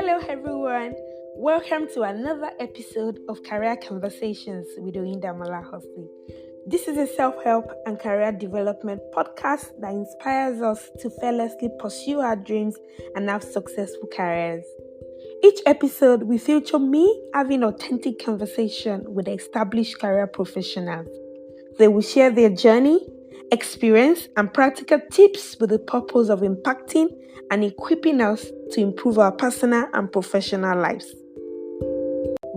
Hello, everyone. Welcome to another episode of Career Conversations with Daniel Komolafe. This is a self-help and career development podcast that inspires us to fearlessly pursue our dreams and have successful careers. Each episode, we feature me having authentic conversation with established career professionals. They will share their journey, experience, and practical tips with the purpose of impacting and equipping us to improve our personal and professional lives.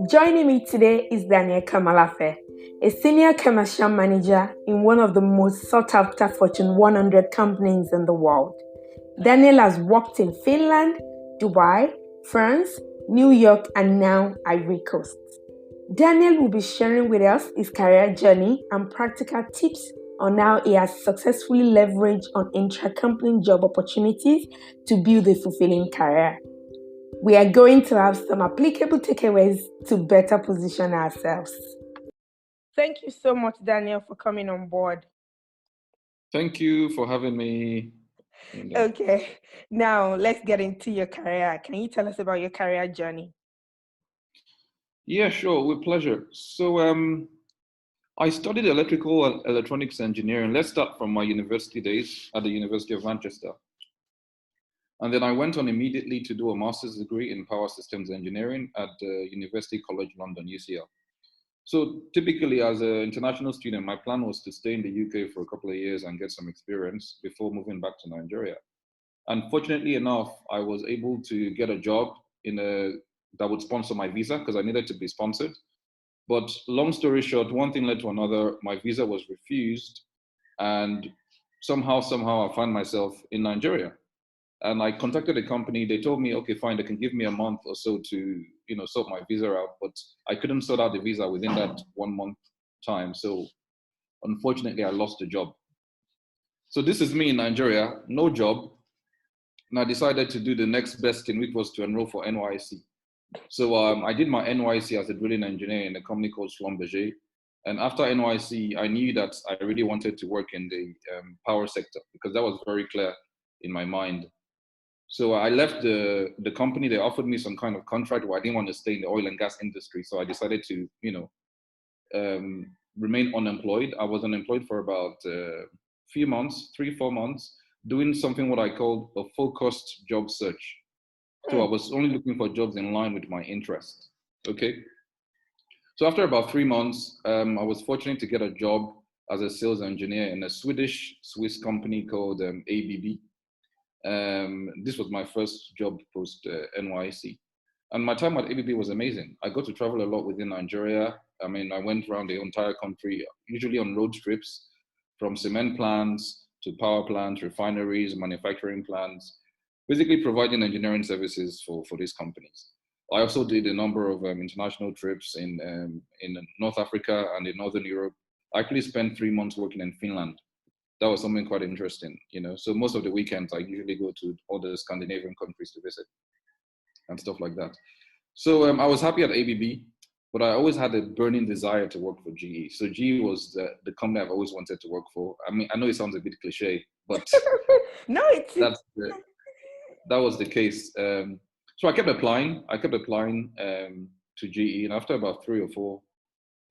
Joining me today is Daniel Komolafe, a senior commercial manager in one of the most sought-after Fortune 100 companies in the world. Daniel has worked in Finland, Dubai, France, New York, and now Ivory Coast. Daniel will be sharing with us his career journey and practical tips on how he has successfully leveraged on intra-company job opportunities to build a fulfilling career. We are going to have some applicable takeaways to better position ourselves. Thank you so much, Daniel, for coming on board. Thank you for having me. Okay, now let's get into your career. Can you tell us about your career journey? Yeah, sure, with pleasure. So I studied electrical and electronics engineering. Let's start from my university days at the University of Manchester. And then I went on immediately to do a master's degree in power systems engineering at the University College London, UCL. So typically as an international student, my plan was to stay in the UK for a couple of years and get some experience before moving back to Nigeria. Unfortunately enough, I was able to get a job that would sponsor my visa because I needed to be sponsored. But long story short, one thing led to another. My visa was refused, and somehow I found myself in Nigeria. And I contacted the company. They told me, okay, fine, they can give me a month or so to, sort my visa out. But I couldn't sort out the visa within that 1 month time. So unfortunately, I lost the job. So this is me in Nigeria, no job. And I decided to do the next best thing, which was to enroll for NYC. So I did my NYC as a drilling engineer in a company called Schlumberger. And after NYC, I knew that I really wanted to work in the power sector because that was very clear in my mind. So I left the company. They offered me some kind of contract where I didn't want to stay in the oil and gas industry. So I decided to, remain unemployed. I was unemployed for about few months, 3-4 months, doing something what I called a focused job search. So I was only looking for jobs in line with my interest. Okay. So after about 3 months, I was fortunate to get a job as a sales engineer in a Swiss company called ABB. This was my first job post NYC. And my time at ABB was amazing. I got to travel a lot within Nigeria. I mean, I went around the entire country, usually on road trips, from cement plants to power plants, refineries, manufacturing plants, basically providing engineering services for these companies. I also did a number of international trips in North Africa and in Northern Europe. I actually spent 3 months working in Finland. That was something quite interesting, So most of the weekends, I usually go to all the Scandinavian countries to visit and stuff like that. So I was happy at ABB, but I always had a burning desire to work for GE. So GE was the company I've always wanted to work for. I mean, I know it sounds a bit cliche, but No, that was the case. So I kept applying. To GE, and after about 3 or 4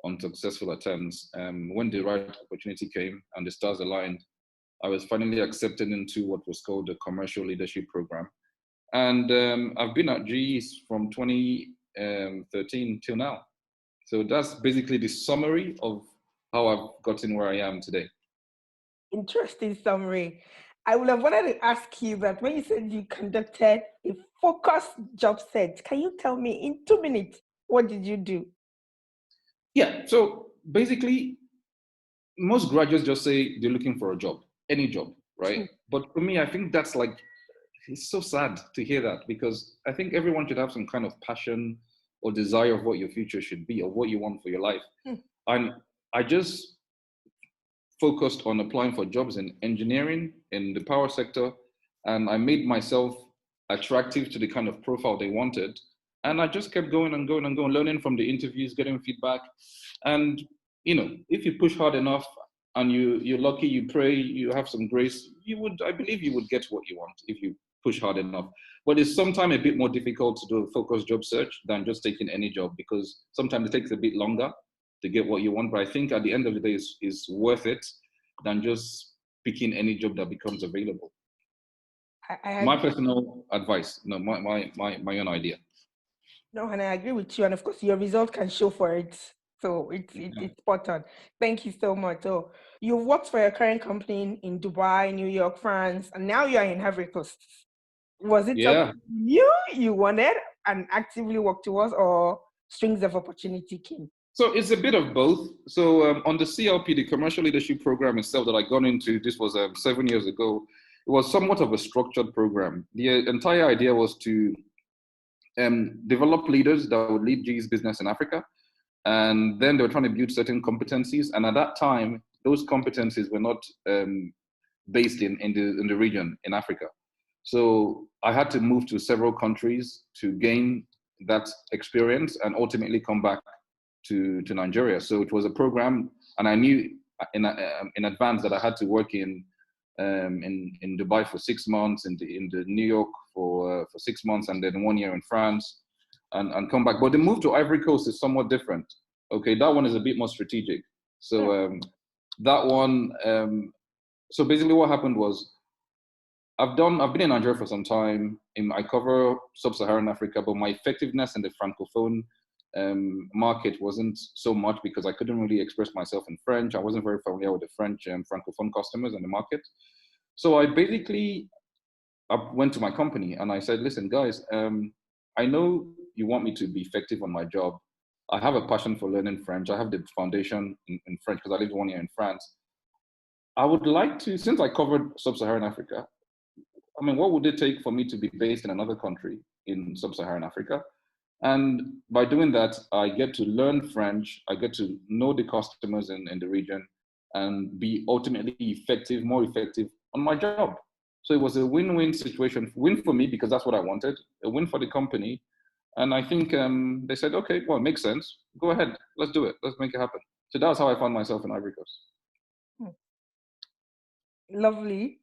unsuccessful attempts, when the right opportunity came and the stars aligned, I was finally accepted into what was called the Commercial Leadership Program. And I've been at GE from 2013 till now. So that's basically the summary of how I've gotten where I am today. Interesting summary. I would have wanted to ask you that when you said you conducted a focused job search, can you tell me in 2 minutes, what did you do? Yeah, so basically, most graduates just say they're looking for a job, any job, right? But for me, I think that's it's so sad to hear that because I think everyone should have some kind of passion or desire of what your future should be or what you want for your life. And I just focused on applying for jobs in engineering, in the power sector, and I made myself attractive to the kind of profile they wanted. And I just kept going and going and going, learning from the interviews, getting feedback. And, if you push hard enough and you're lucky, you pray, you have some grace, I believe you would get what you want if you push hard enough. But it's sometimes a bit more difficult to do a focused job search than just taking any job, because sometimes it takes a bit longer to get what you want. But I think at the end of the day, it's worth it than just picking any job that becomes available. My personal advice, no, my own idea. No, and I agree with you. And of course, your result can show for it. So it's spot on. Thank you so much. So you've worked for your current company in Dubai, New York, France, and now you are in Ivory Coast. Was it something you wanted and actively worked towards, or strings of opportunity came? So it's a bit of both. So on the CLP, the Commercial Leadership Program itself that I got into, this was 7 years ago, it was somewhat of a structured program. The entire idea was to develop leaders that would lead GE's business in Africa. And then they were trying to build certain competencies. And at that time, those competencies were not based in the region, in Africa. So I had to move to several countries to gain that experience and ultimately come back to Nigeria. So it was a program, and I knew in advance that I had to work in Dubai for 6 months, in the New York for 6 months, and then 1 year in France, and come back. But the move to Ivory Coast is somewhat different. Okay, that one is a bit more strategic. So that one. So basically, what happened was, I've been in Nigeria for some time. I cover sub-Saharan Africa, but my effectiveness in the Francophone market wasn't so much because I couldn't really express myself in French. I wasn't very familiar with the French Francophone customers in the market. So I went to my company and I said, listen, guys, I know you want me to be effective on my job. I have a passion for learning French. I have the foundation in French because I lived 1 year in France. I would like to, since I covered sub-Saharan Africa, I mean, what would it take for me to be based in another country in sub-Saharan Africa? And by doing that, I get to learn French, I get to know the customers in the region, and be ultimately more effective on my job. So it was a win-win situation, win for me because that's what I wanted, a win for the company. And I think they said, okay, well, it makes sense. Go ahead, let's do it. Let's make it happen. So that's how I found myself in Ivory Coast. Lovely.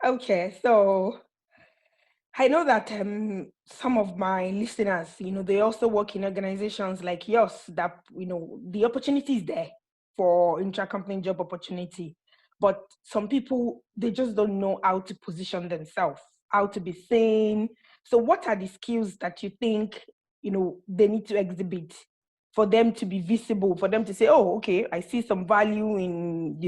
Okay, so I know that some of my listeners, they also work in organizations like yours that, the opportunity is there for intra-company job opportunity. But some people, they just don't know how to position themselves, how to be seen. So what are the skills that you think, they need to exhibit for them to be visible, for them to say, oh, okay, I see some value in,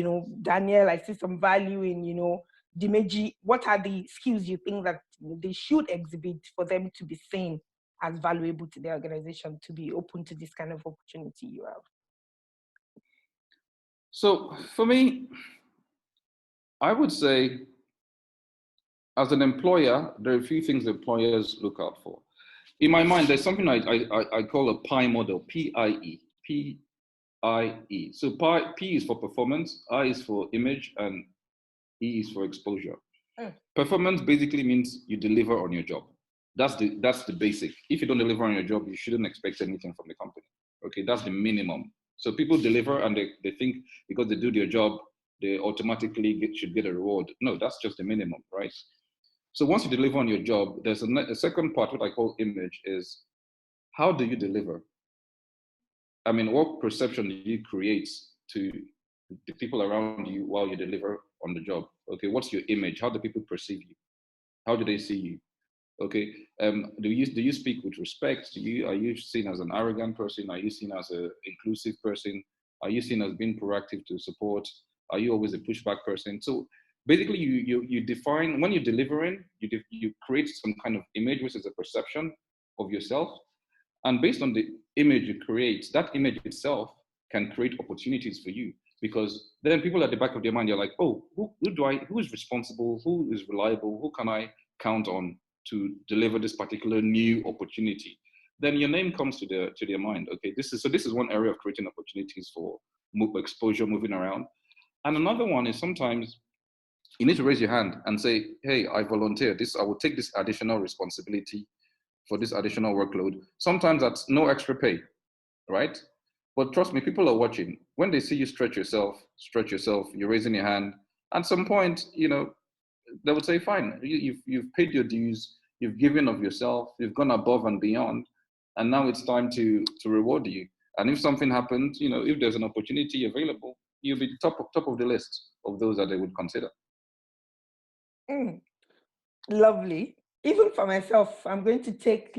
Daniel, I see some value in, Dimeji. What are the skills you think that they should exhibit for them to be seen as valuable to their organization, to be open to this kind of opportunity you have? So for me, I would say, as an employer, there are a few things employers look out for. In my mind, there's something I call a PIE model, P-I-E, P-I-E. So P is for performance, I is for image, and E is for exposure. Performance basically means you deliver on your job. That's the basic. If you don't deliver on your job, you shouldn't expect anything from the company. Okay, that's the minimum. So people deliver and they think because they do their job, they automatically should get a reward. No, that's just the minimum, right? So once you deliver on your job, there's a second part, what I call image, is how do you deliver? I mean, what perception do you create to the people around you while you deliver on the job? Okay, what's your image? How do people perceive you? How do they see you? Okay, do you speak with respect? Are you seen as an arrogant person? Are you seen as an inclusive person? Are you seen as being proactive to support? Are you always a pushback person? So basically, you define, when you're delivering, you create some kind of image, which is a perception of yourself. And based on the image you create, that image itself can create opportunities for you, because then people at the back of their mind, you're like, oh, who is responsible? Who is reliable? Who can I count on to deliver this particular new opportunity? Then your name comes to their mind. Okay, this is one area of creating opportunities for exposure, moving around. And another one is sometimes you need to raise your hand and say, hey, I volunteer this. I will take this additional responsibility for this additional workload. Sometimes that's no extra pay, right? But trust me, people are watching. When they see you stretch yourself, you're raising your hand. At some point, they would say, fine, you've paid your dues, you've given of yourself, you've gone above and beyond, and now it's time to reward you. And if something happens, if there's an opportunity available, you'll be top of the list of those that they would consider. Lovely. Even for myself, I'm going to take,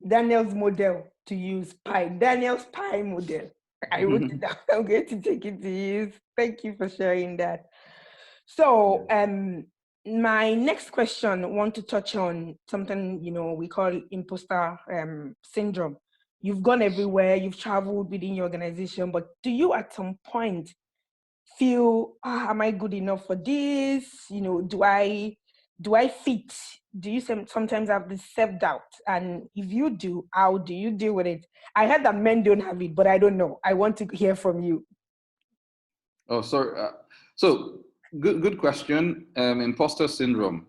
Daniel's model to use pie. Daniel's pie model. I wrote it down. I'm going to take it to use. Thank you for sharing that. So, my next question, I want to touch on something, we call imposter syndrome. You've gone everywhere, you've traveled within your organization, but do you at some point feel, am I good enough for this? Do I fit? Do you sometimes have this self-doubt? And if you do, how do you deal with it? I heard that men don't have it, but I don't know. I want to hear from you. Oh, sorry. So good question. Imposter syndrome.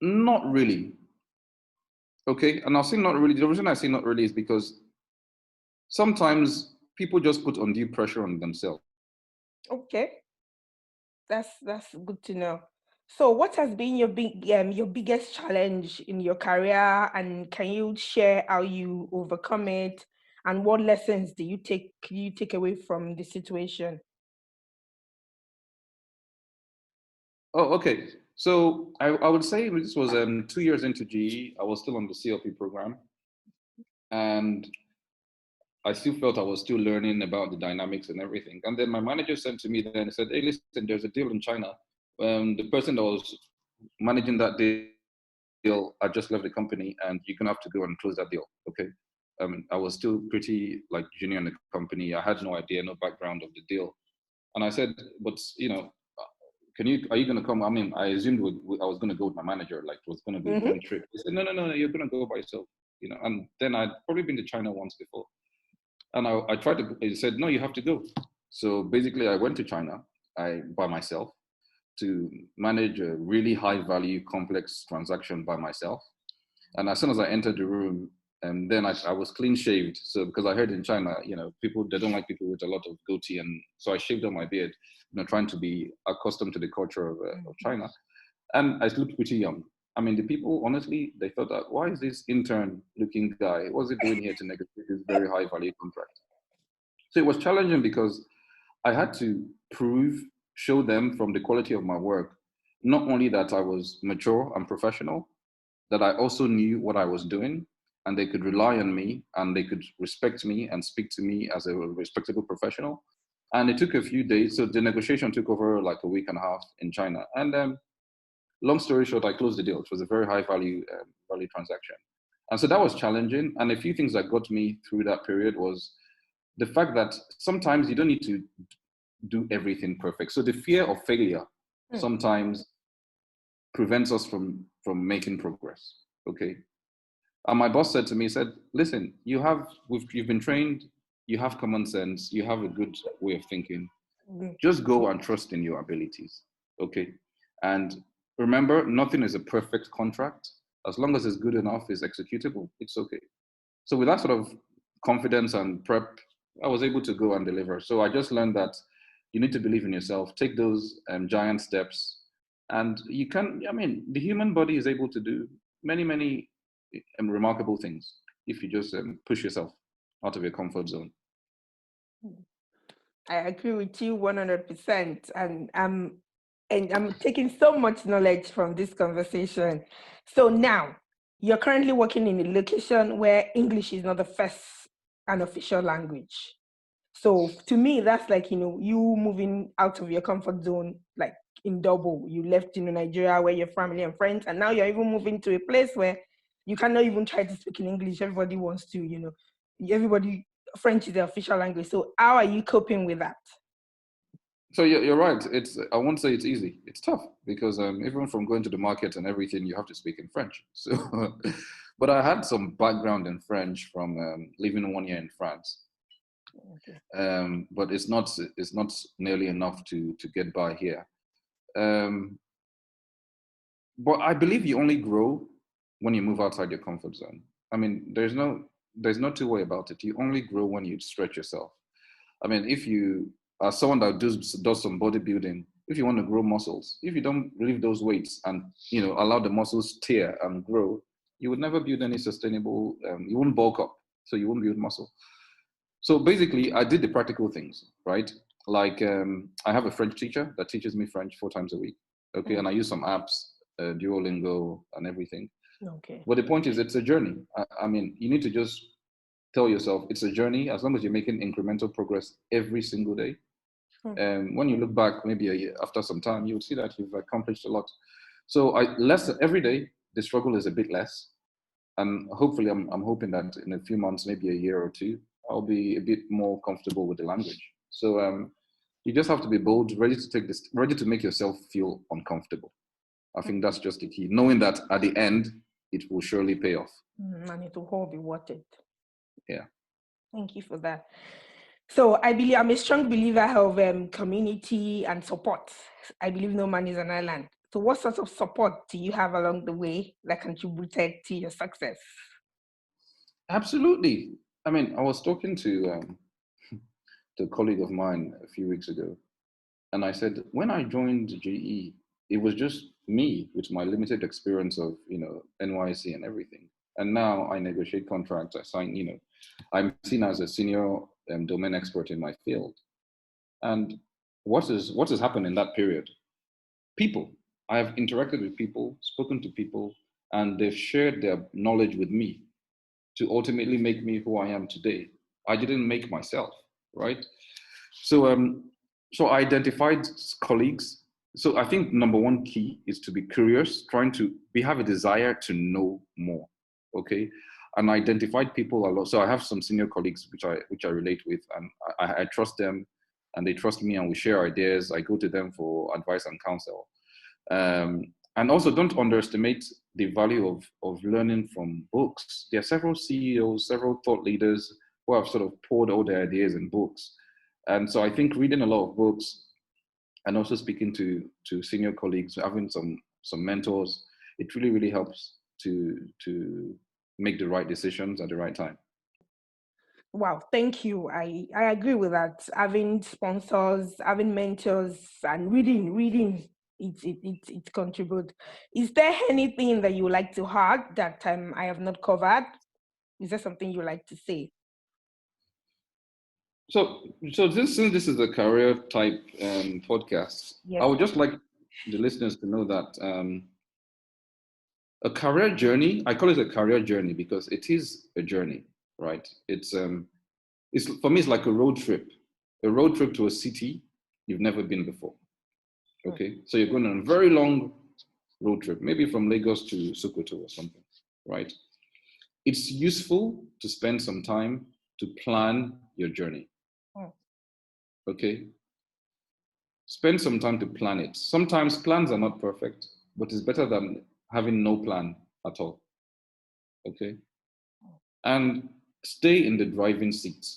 Not really. Okay, and I'll say not really. The reason I say not really is because sometimes people just put undue pressure on themselves. Okay, that's good to know. So, what has been your biggest challenge in your career, and can you share how you overcome it, and what lessons do you take away from the situation? Oh, okay. So I would say this was 2 years into GE. I was still on the CLP program, and I still felt I was still learning about the dynamics and everything. And then my manager sent to me then and said, "Hey, listen, there's a deal in China. The person that was managing that deal, I just left the company, and you're gonna have to go and close that deal." Okay. I was still pretty like junior in the company. I had no idea, no background of the deal. And I said, "But are you going to come?" I mean, I assumed I was going to go with my manager, like it was going to be a joint trip. He said, no, you're going to go by yourself, And then I'd probably been to China once before. And I tried to, he said, no, you have to go. So basically I went to China by myself to manage a really high value, complex transaction by myself. And as soon as I entered the room, and then I was clean shaved. So because I heard in China, people, they don't like people with a lot of goatee. And so I shaved on my beard, trying to be accustomed to the culture of China. And I looked pretty young. I mean, the people, honestly, they thought that, why is this intern looking guy, what's he doing here to negotiate this very high value contract? So it was challenging because I had to show them from the quality of my work, not only that I was mature and professional, that I also knew what I was doing, and they could rely on me, and they could respect me and speak to me as a respectable professional. And it took a few days. So the negotiation took over like a week and a half in China. And long story short, I closed the deal. It was a very high value transaction. And so that was challenging. And a few things that got me through that period was the fact that sometimes you don't need to do everything perfect. So the fear of failure sometimes prevents us from making progress. Okay. And my boss said to me, he said, listen, you've been trained, you have common sense, you have a good way of thinking. Just go and trust in your abilities. Okay. And remember, nothing is a perfect contract. As long as it's good enough, is executable, it's okay. So with that sort of confidence and prep, I was able to go and deliver. So I just learned that you need to believe in yourself, take those giant steps. And you can, I mean, the human body is able to do many, many remarkable things if you just push yourself out of your comfort zone. I agree with you 100%. And I'm taking so much knowledge from this conversation. So now, you're currently working in a location where English is not the first and official language. So to me, that's like, you moving out of your comfort zone, like in double. You left, Nigeria where your family and friends, and now you're even moving to a place where you cannot even try to speak in English. Everybody wants to, French is the official language. So how are you coping with that? So you're right. I won't say it's easy. It's tough because even from going to the market and everything, you have to speak in French. So, but I had some background in French from living 1 year in France. Okay. But it's not nearly enough to get by here. But I believe you only grow when you move outside your comfort zone. I mean, there's no two way about it. You only grow when you stretch yourself. I mean, if you are someone that does some bodybuilding, if you want to grow muscles, if you don't lift those weights and, allow the muscles tear and grow, you would never build any sustainable, you won't bulk up, so you won't build muscle. So basically, I did the practical things, right? Like I have a French teacher that teaches me French 4 times a week. Okay, and I use some apps, Duolingo and everything. Okay. But the point is, it's a journey. I mean, you need to just tell yourself it's a journey. As long as you're making incremental progress every single day, and when you look back, maybe a year after some time, you will see that you've accomplished a lot. So every day, the struggle is a bit less, and hopefully, I'm hoping that in a few months, maybe a year or two, I'll be a bit more comfortable with the language. So you just have to be bold, ready to make yourself feel uncomfortable. I think that's just the key. Knowing that at the end, it will surely pay off. And it will all be worth it. Yeah. Thank you for that. So I'm a strong believer of community and support. I believe no man is an island. So what sort of support do you have along the way that contributed to your success? Absolutely. I mean, I was talking to a colleague of mine a few weeks ago, and I said, when I joined GE, it was just me with my limited experience of, NYC and everything. And now I negotiate contracts, I sign, I'm seen as a senior domain expert in my field. And what has happened in that period? People. I have interacted with people, spoken to people, and they've shared their knowledge with me to ultimately make me who I am today. I didn't make myself, right? So I identified colleagues. So I think number one key is to be curious, have a desire to know more, okay? And I identified people a lot. So I have some senior colleagues which I relate with, and I trust them, and they trust me, and we share ideas. I go to them for advice and counsel. And also, don't underestimate the value of learning from books. There are several CEOs, several thought leaders who have sort of poured all their ideas in books. And so I think reading a lot of books and also speaking to senior colleagues, having some mentors, it really, really helps to make the right decisions at the right time. Wow, thank you. I agree with that. Having sponsors, having mentors, and reading, it contributes. Is there anything that you would like to add that I have not covered? Is there something you like to say? So since this is a career type podcast, Yes. I would just like the listeners to know that a career journey, I call it a career journey because it is a journey, right? It's for me, it's like a road trip to a city you've never been before. Okay, so you're going on a very long road trip, maybe from Lagos to Sokoto or something, right? It's useful to spend some time to plan your journey. Okay, spend some time to plan it. Sometimes plans are not perfect, but it's better than having no plan at all. Okay, and stay in the driving seat.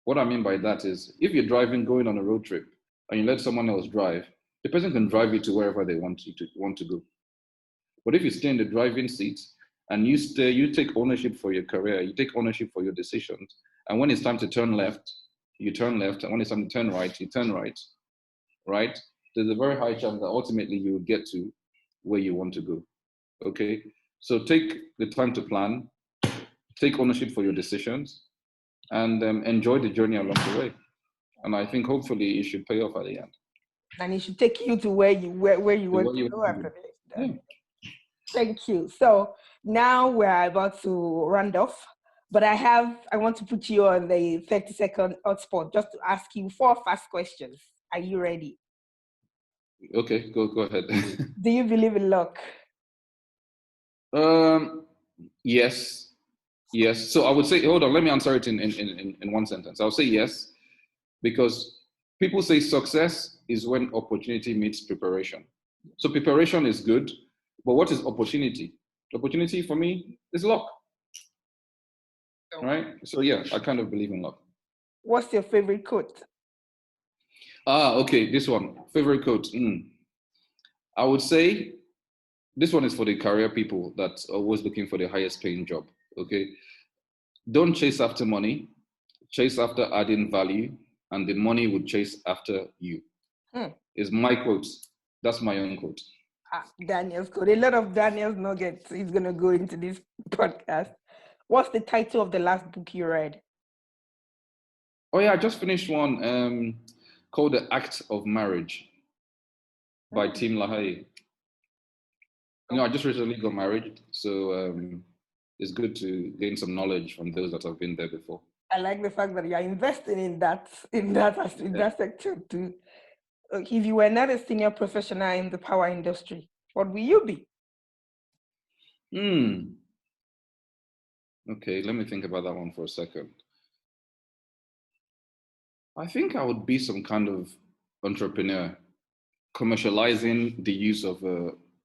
What I mean by that is, if you're driving, going on a road trip, and you let someone else drive, the person can drive you to wherever they want to go. But if you stay in the driving seat and you take ownership for your career, you take ownership for your decisions, and when it's time to turn left, you turn left, and when it's time to turn right, you turn right, right? There's a very high chance that ultimately you will get to where you want to go. Okay, so take the time to plan, take ownership for your decisions, and enjoy the journey along the way. And I think hopefully it should pay off at the end. And it should take you to where you want to go after this. Yeah. Thank you. So now we're about to round off, but I want to put you on the 30-second hotspot just to ask you 4 fast questions. Are you ready? Okay, go ahead. Do you believe in luck? Yes. So I would say, hold on, let me answer it in one sentence. I'll say yes, because people say success is when opportunity meets preparation. So preparation is good, but what is opportunity? Opportunity for me is luck. Right? So yeah, I kind of believe in luck. What's your favorite quote? Okay, this one. Favorite quote. I would say this one is for the career people that's always looking for the highest paying job. Okay. Don't chase after money, chase after adding value, and the money will chase after you. It's my quote. That's my own quote. Daniel's quote. A lot of Daniel's nuggets is going to go into this podcast. What's the title of the last book you read? Oh yeah, I just finished one called The Act of Marriage by Tim LaHaye. I just recently got married, so it's good to gain some knowledge from those that have been there before. I like the fact that you're investing in that sector too. If you were not a senior professional in the power industry, what will you be? Okay, let me think about that one for a second. I think I would be some kind of entrepreneur, commercializing the use of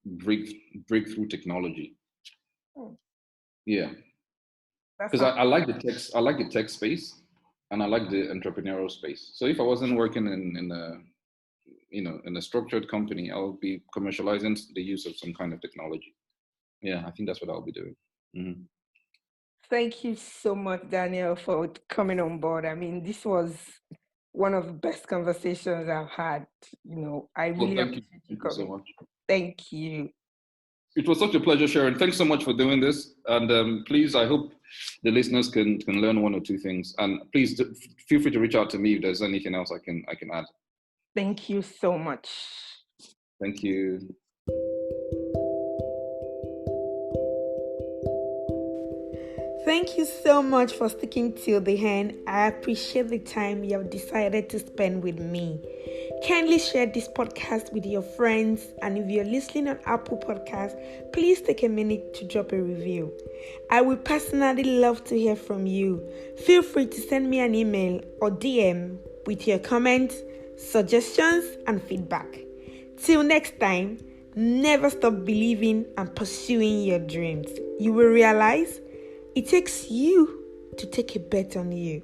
breakthrough technology. Yeah, because I like the text. I like the tech space, and I like the entrepreneurial space. So if I wasn't working in a structured company, I would be commercializing the use of some kind of technology. Yeah, I think that's what I'll be doing. Mm-hmm. Thank you so much, Daniel, for coming on board. I mean, this was one of the best conversations I've had. I really appreciate you coming. So much. Thank you. It was such a pleasure, Sharon. Thanks so much for doing this. And please, I hope the listeners can learn one or two things. And please feel free to reach out to me if there's anything else I can add. Thank you so much. Thank you. Thank you so much for sticking till the end. I appreciate the time you have decided to spend with me. Kindly share this podcast with your friends, and if you're listening on Apple Podcasts, please take a minute to drop a review. I would personally love to hear from you. Feel free to send me an email or DM with your comments, suggestions, and feedback. Till next time, never stop believing and pursuing your dreams. You will realize it takes you to take a bet on you.